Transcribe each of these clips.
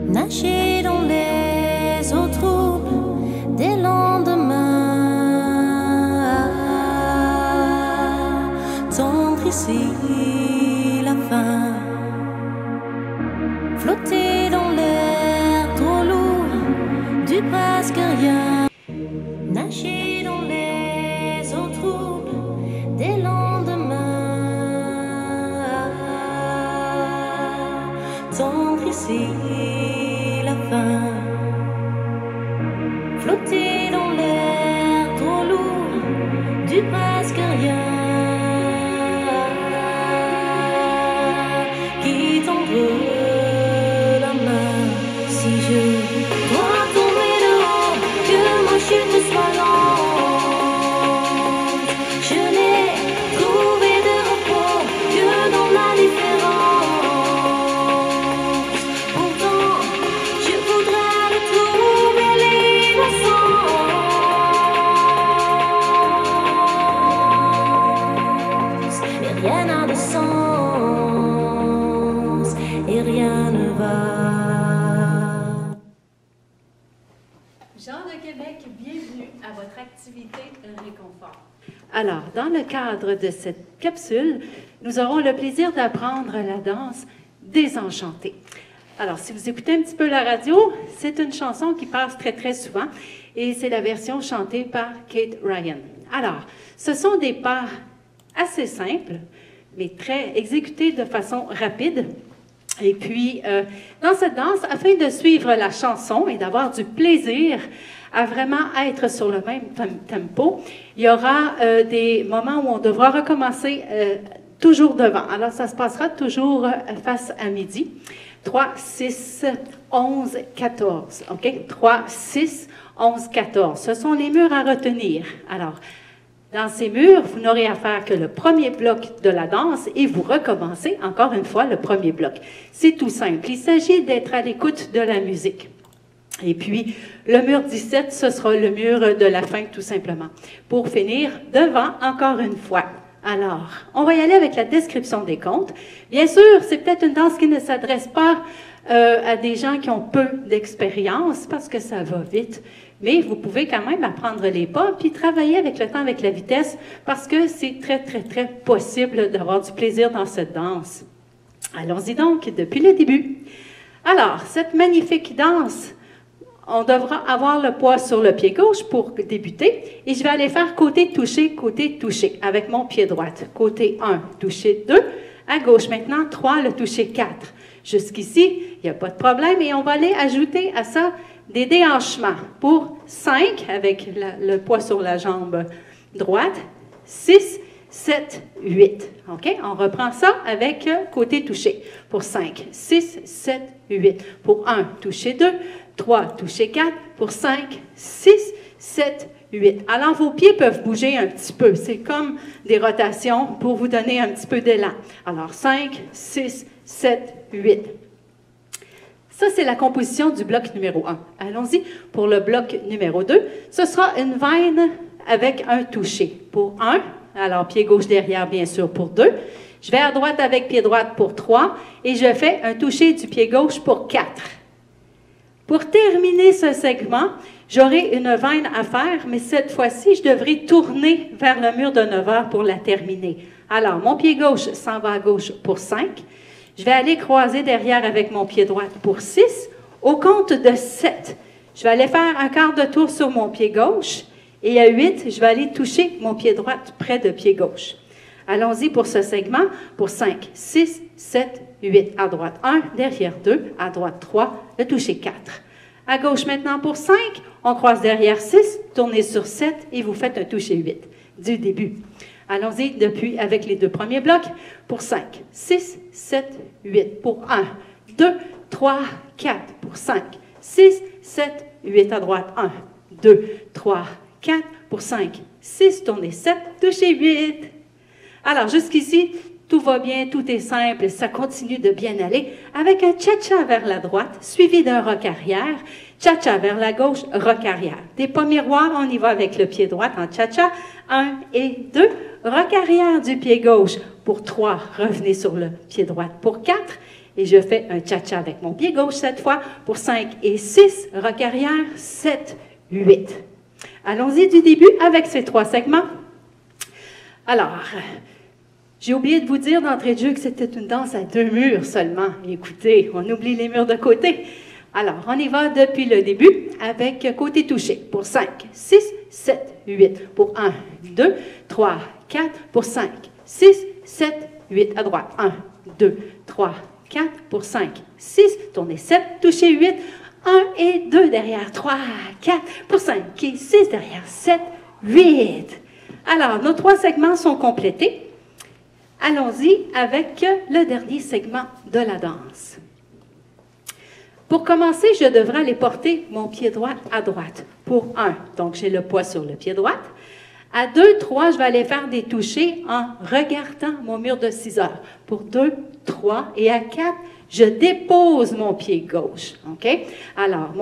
nager dans les eaux troubles des lendemains, tendre ici la fin, flotter dans l'air trop lourd du presque rien, nager dans les eaux troubles des lendemains, tendre ici la fin, flotter dans l'air trop lourd du presque rien, qui tendre la main si je dois tomber de haut, que ma chute soit lente. Je n'ai trouvé de repos que dans la différence. Pourtant, je voudrais retrouver l'innocence. Mais rien n'a de sens et rien ne va. Jean de Québec, bienvenue à votre activité Réconfort. Alors, dans le cadre de cette capsule, nous aurons le plaisir d'apprendre la danse Désenchantée. Alors, si vous écoutez un petit peu la radio, c'est une chanson qui passe très, très souvent et c'est la version chantée par Kate Ryan. Alors, ce sont des pas assez simples, mais très exécutés de façon rapide. Et puis, dans cette danse, afin de suivre la chanson et d'avoir du plaisir à vraiment être sur le même tempo, il y aura des moments où on devra recommencer toujours devant. Alors, ça se passera toujours face à midi. 3, 6, 11, 14. OK? 3, 6, 11, 14. Ce sont les murs à retenir. Alors, dans ces murs, vous n'aurez à faire que le premier bloc de la danse et vous recommencez encore une fois le premier bloc. C'est tout simple. Il s'agit d'être à l'écoute de la musique. Et puis, le mur 17, ce sera le mur de la fin, tout simplement. Pour finir, devant, encore une fois. Alors, on va y aller avec la description des comptes. Bien sûr, c'est peut-être une danse qui ne s'adresse pas à des gens qui ont peu d'expérience, parce que ça va vite. Mais vous pouvez quand même apprendre les pas, puis travailler avec le temps, avec la vitesse, parce que c'est très, très, très possible d'avoir du plaisir dans cette danse. Allons-y donc, depuis le début. Alors, cette magnifique danse, on devra avoir le poids sur le pied gauche pour débuter, et je vais aller faire côté touché, avec mon pied droit. Côté 1, touché 2, à gauche maintenant, 3, le touché 4. Jusqu'ici, il n'y a pas de problème, et on va aller ajouter à ça des déhanchements pour 5, avec le poids sur la jambe droite, 6, 7, 8. OK? On reprend ça avec côté touché. Pour 5, 6, 7, 8. Pour 1, touché 2, 3, touché 4. Pour 5, 6, 7, 8. Alors, vos pieds peuvent bouger un petit peu. C'est comme des rotations pour vous donner un petit peu d'élan. Alors, 5, 6, 7, 8. Ça, c'est la composition du bloc numéro 1. Allons-y pour le bloc numéro 2. Ce sera une veine avec un touché. Pour 1, alors pied gauche derrière, bien sûr, pour 2. Je vais à droite avec pied droit pour 3. Et je fais un touché du pied gauche pour 4. Pour terminer ce segment, j'aurai une veine à faire, mais cette fois-ci, je devrais tourner vers le mur de 9 heures pour la terminer. Alors, mon pied gauche s'en va à gauche pour 5. Je vais aller croiser derrière avec mon pied droit pour 6. Au compte de 7, je vais aller faire un quart de tour sur mon pied gauche. Et à 8, je vais aller toucher mon pied droit près de pied gauche. Allons-y pour ce segment. Pour 5, 6, 7, 8. À droite 1, derrière 2. À droite 3, le toucher 4. À gauche maintenant pour 5, on croise derrière 6, tournez sur 7 et vous faites un toucher 8 du début. Allons-y depuis avec les deux premiers blocs. Pour 5, 6, 7, 8. Pour 1, 2, 3, 4. Pour 5, 6, 7, 8 à droite. 1, 2, 3, 4. Pour 5, 6, tournez 7, touchez 8. Alors, jusqu'ici, tout va bien, tout est simple, ça continue de bien aller avec un cha-cha vers la droite, suivi d'un rock arrière, cha-cha vers la gauche, rock arrière. Des pas miroirs, on y va avec le pied droit en cha-cha. 1 et 2, rock arrière du pied gauche. Pour 3, revenez sur le pied droit. Pour 4, Et je fais un cha-cha avec mon pied gauche cette fois pour 5 et 6, rock arrière, 7, 8. Allons-y du début avec ces 3 segments. Alors, j'ai oublié de vous dire d'entrée de jeu que c'était une danse à 2 murs seulement. Écoutez, on oublie les murs de côté. Alors, on y va depuis le début avec côté touché pour 5, 6, 7, 8. Pour 1, 2, 3, 4. Pour 5, 6, 7, 8. À droite. 1, 2, 3, 4. Pour 5, 6. Tournez 7, touchez 8. 1 et 2 derrière 3, 4. Pour 5 et 6 derrière 7, 8. Alors, nos 3 segments sont complétés. Allons-y avec le dernier segment de la danse. Pour commencer, je devrais aller porter mon pied droit à droite. Pour 1, donc j'ai le poids sur le pied droit. À 2, 3, je vais aller faire des touchés en regardant mon mur de 6 heures. Pour 2, 3 et à 4, je dépose mon pied gauche. OK? Alors,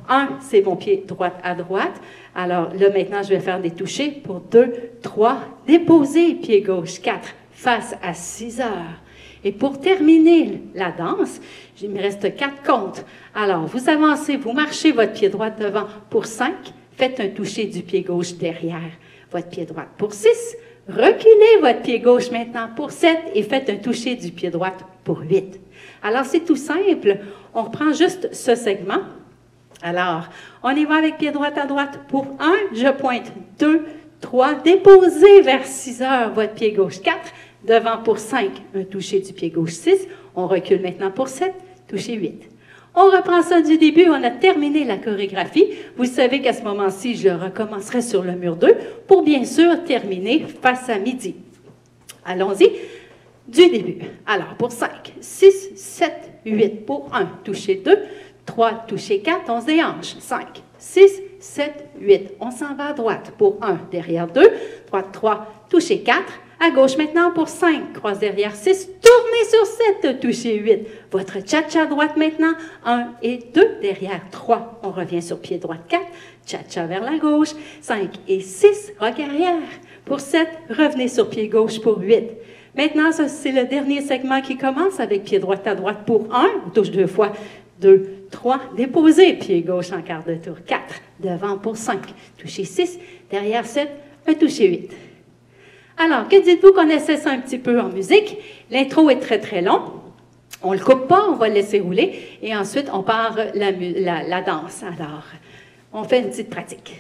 1, c'est mon pied droit à droite. Alors, là, maintenant, je vais faire des touchés. Pour 2, 3, déposer pied gauche. 4, face à 6 heures. Et pour terminer la danse, il me reste 4 comptes. Alors, vous avancez, vous marchez votre pied droit devant. Pour 5, faites un toucher du pied gauche derrière votre pied droit. Pour 6, reculez votre pied gauche maintenant. Pour 7, et faites un toucher du pied droit pour 8. Alors, c'est tout simple. On reprend juste ce segment. Alors, on y va avec pied droit à droite. Pour 1, je pointe 2, 3, déposez vers 6 heures votre pied gauche. 4, devant pour 5, un toucher du pied gauche 6. On recule maintenant pour 7, toucher 8. On reprend ça du début, on a terminé la chorégraphie. Vous savez qu'à ce moment-ci, je recommencerai sur le mur 2 pour bien sûr terminer face à midi. Allons-y du début. Alors, pour 5, 6, 7, 8. Pour 1, toucher 2, 3, toucher 4, on se déhanche. 5, 6, 7, 8. On s'en va à droite. Pour 1, derrière 2, droite 3, toucher 4. À gauche maintenant pour 5, croise derrière 6, tournez sur 7, touchez 8. Votre cha-cha droite maintenant, 1 et 2, derrière 3. On revient sur pied droit 4, cha-cha vers la gauche, 5 et 6, rock arrière. Pour 7, revenez sur pied gauche pour 8. Maintenant, c'est le dernier segment qui commence avec pied droit à droite pour 1, on touche 2 fois, 2, 3, déposez pied gauche en quart de tour, 4, devant pour 5, touchez 6, derrière 7, un toucher 8. Alors, que dites-vous qu'on essaie ça un petit peu en musique? L'intro est très, très long. On ne le coupe pas, on va le laisser rouler. Et ensuite, on part la danse. Alors, on fait une petite pratique.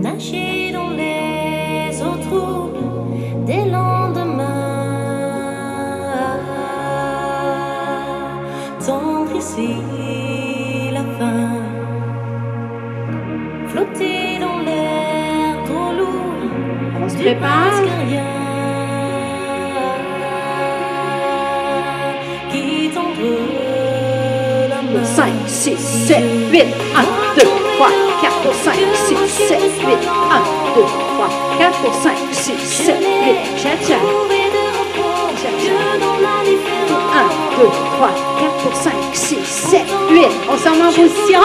Nager dans les eaux troubles des lendemains, tendre ici la fin, flotter dans l'air trop lourd, On se prépare. Qui tendre la main. 5, 6, 7, 8, 1, 2, 3, 4 pour 5, 6, 7, 8, 1, 2, 3, 4 pour 5, 6, 7, 8, cha-cha. 1, 2, 3, 4 pour 5, 6, 7, 8. On s'en met en position.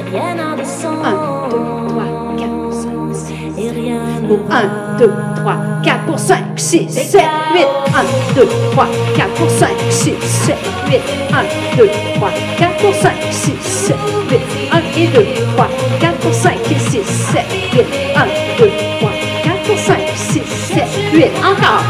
1, 2, 3, 4, 5, 6, 7, 8. Pour 1, 2, 3, 4 pour 5, 6, 7, 8. 1, 2, 3, 4 pour 5, 6, 7, 8. 1, 2, 3, 4 pour 5, 6, 7, 8. 1 et 2, 3, 4 pour 5 et 6, 7, 8. 1, 2, 3, 4 pour 5, 6, 7, 8. Encore.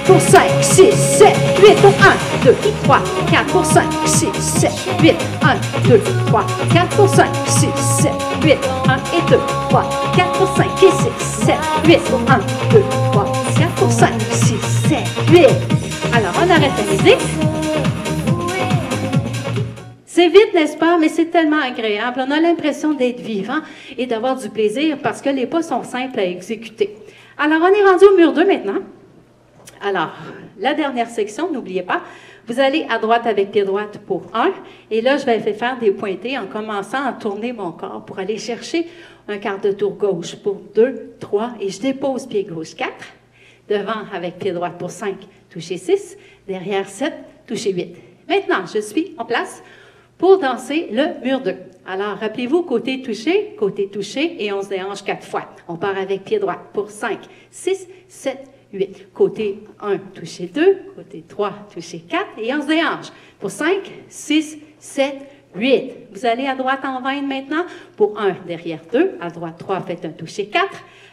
Pour 5, 6, 7, 8, pour 1, 2, 3, 4, pour 5, 6, 7, 8, 1, 2, 3, 4, pour 5, 6, 7, 8, 1 et 2, 3, 4 pour 5 et 6, 7, 8, pour 1, 2, 3, 4 pour 5, 6, 7, 8. Alors, on arrête la musique. C'est vite, n'est-ce pas? Mais c'est tellement agréable. On a l'impression d'être vivant et d'avoir du plaisir parce que les pas sont simples à exécuter. Alors, on est rendu au mur 2 maintenant. Alors, la dernière section, n'oubliez pas, Vous allez à droite avec pied droit pour 1. Et là, je vais faire des pointés en commençant à tourner mon corps pour aller chercher un quart de tour gauche pour 2, 3. Et je dépose pied gauche 4. Devant avec pied droit pour 5, toucher 6. Derrière 7, toucher 8. Maintenant, je suis en place pour danser le mur 2. Alors, rappelez-vous, côté touché et on se déhanche 4 fois. On part avec pied droit pour 5, 6, 7, 8. Côté 1, touché 2. Côté 3, touché 4. Et on se déhanche pour 5, 6, 7, 8. Vous allez à droite en veine maintenant pour 1, derrière 2. À droite 3, faites un touché 4.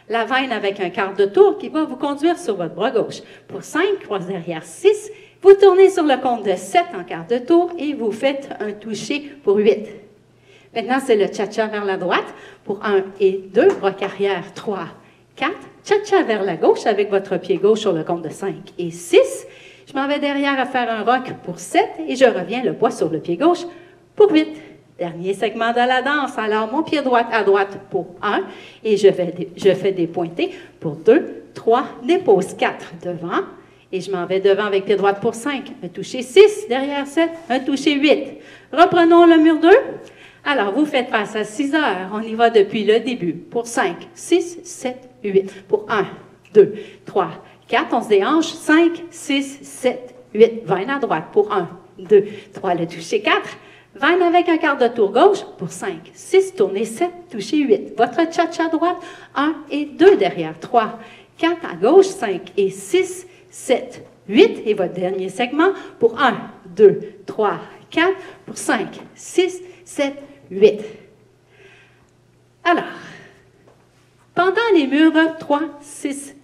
La veine avec un quart de tour qui va vous conduire sur votre bras gauche. Pour 5, croise derrière 6. Vous tournez sur le compte de 7 en quart de tour et vous faites un touché pour 8. Maintenant, c'est le cha-cha vers la droite pour 1 et 2, rock arrière 3, 4. Cha-cha vers la gauche avec votre pied gauche sur le compte de 5 et 6. Je m'en vais derrière à faire un rock pour 7 et je reviens le poids sur le pied gauche pour 8. Dernier segment de la danse. Alors, mon pied droit à droite pour 1 et je fais des pointés pour 2, 3, dépose 4 devant. Et je m'en vais devant avec pied droit pour 5. Un toucher 6, derrière 7, un toucher 8. Reprenons le mur 2. Alors, vous faites face à 6 heures. On y va depuis le début. Pour 5, 6, 7, 8. Pour 1, 2, 3, 4. On se déhanche. 5, 6, 7, 8. Veine à droite. Pour 1, 2, 3. Le toucher 4. Veine avec un quart de tour gauche. Pour 5, 6. Tournez 7, toucher 8. Votre cha-cha droite. 1 et 2 derrière. 3, 4 à gauche. 5 et 6. 7, 8, et votre dernier segment pour 1, 2, 3, 4, pour 5, 6, 7, 8. Alors, pendant les murs 3, 6,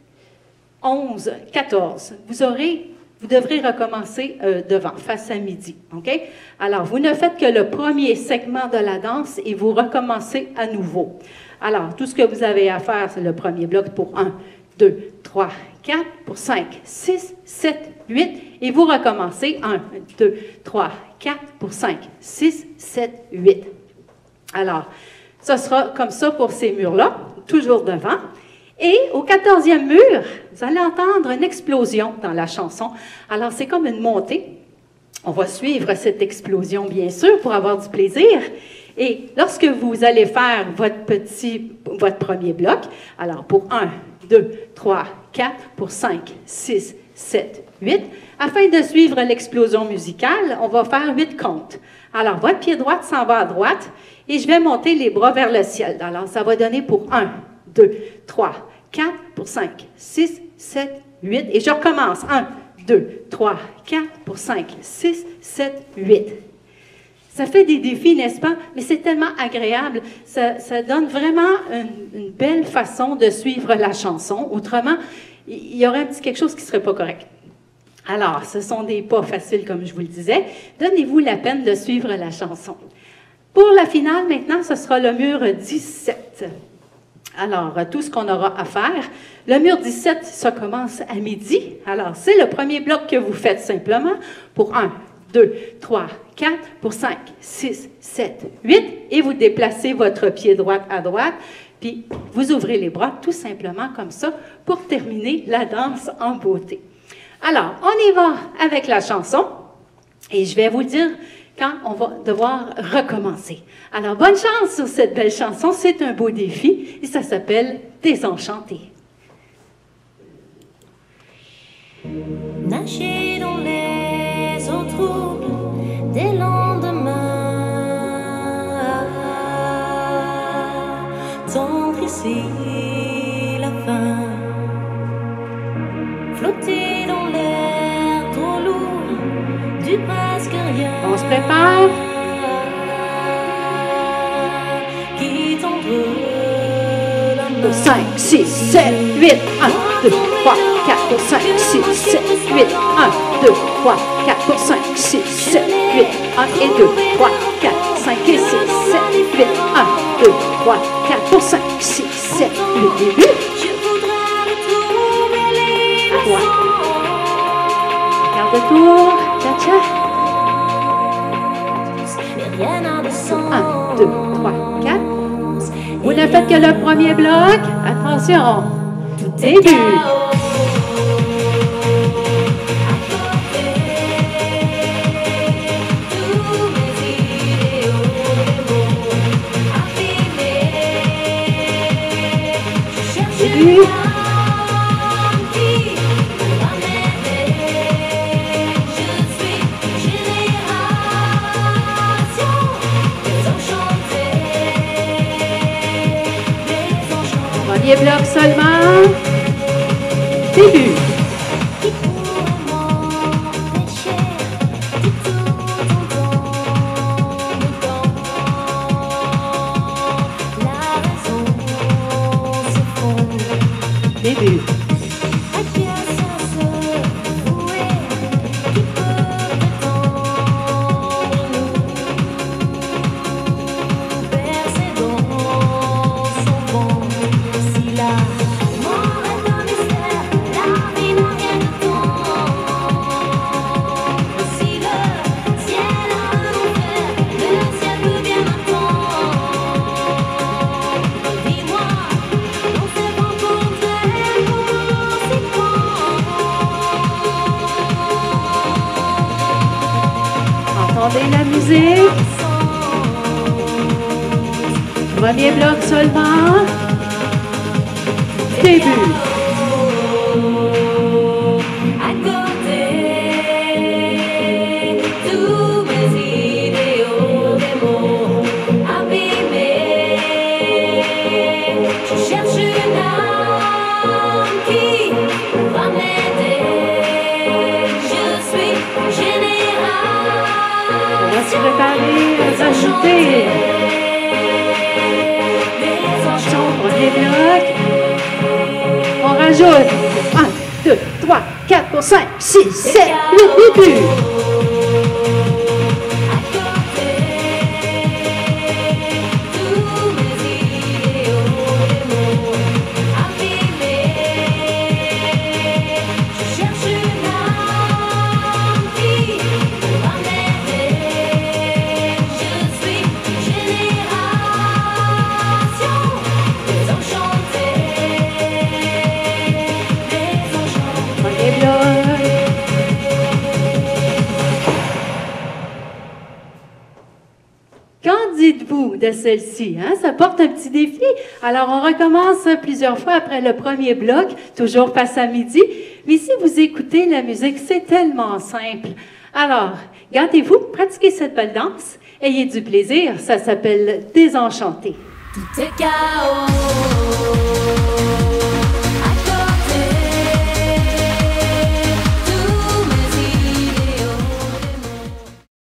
11, 14, vous devrez recommencer devant, face à midi, OK? Alors, vous ne faites que le premier segment de la danse et vous recommencez à nouveau. Alors, tout ce que vous avez à faire, c'est le premier bloc pour 1, 2, 3, 4, pour 5, 6, 7, 8, et vous recommencez 1, 2, 3, 4, pour 5, 6, 7, 8. Alors, ce sera comme ça pour ces murs-là, toujours devant. Et au 14e mur, vous allez entendre une explosion dans la chanson. Alors, c'est comme une montée. On va suivre cette explosion, bien sûr, pour avoir du plaisir. Et lorsque vous allez faire votre premier bloc, alors pour 1, 2, 3, 4, pour 5, 6, 7, 8. Afin de suivre l'explosion musicale, on va faire 8 comptes. Alors, votre pied droit s'en va à droite et je vais monter les bras vers le ciel. Alors, ça va donner pour 1, 2, 3, 4, pour 5, 6, 7, 8. Et je recommence. 1, 2, 3, 4, pour 5, 6, 7, 8. Ça fait des défis, n'est-ce pas? Mais c'est tellement agréable. Ça donne vraiment une belle façon de suivre la chanson. Autrement, il y aurait quelque chose qui ne serait pas correct. Alors, ce sont des pas faciles, comme je vous le disais. Donnez-vous la peine de suivre la chanson. Pour la finale, maintenant, ce sera le mur 17. Alors, tout ce qu'on aura à faire. Le mur 17, ça commence à midi. Alors, c'est le premier bloc que vous faites simplement pour 1, 2, 3, 4, pour 5, 6, 7, 8, et vous déplacez votre pied droit à droite, puis vous ouvrez les bras tout simplement comme ça pour terminer la danse en beauté. Alors, on y va avec la chanson, et je vais vous dire quand on va devoir recommencer. Alors, bonne chance sur cette belle chanson, c'est un beau défi, et ça s'appelle « Désenchanté ». Nager dans les eaux troubles des lendemains, tendre ici la fin, flotter dans l'air trop lourd du presque rien. On se prépare. Qui t'entre la main. 5, 6, 7, 8, 1, 2, 3, 4, 5, 6, 7, 8, 1, 2, 3, 4, 5, 6, 7, 8, 1 et 2, 3, 4, 5 et 6, 7, 8, 1, 2, 3, 4, 5, 6, 7, 8, début. À droite. Quart de tour, cha-cha. 1, 2, 3, 4. Vous ne faites que le premier bloc. Attention, début. début. Premier bloc seulement. Début. Début. Entendez la musique. Premier bloc seulement. Début. On va se préparer à rajouter son premier bloc. On rajoute 1, 2, 3, 4, 5, 6, 7, le début. Qu'en dites-vous de celle-ci? Hein? Ça porte un petit défi. Alors, on recommence plusieurs fois après le premier bloc, toujours passe à midi. Mais si vous écoutez la musique, c'est tellement simple. Alors, gardez-vous, pratiquez cette belle danse, ayez du plaisir. Ça s'appelle Désenchanté. Tout est chaos.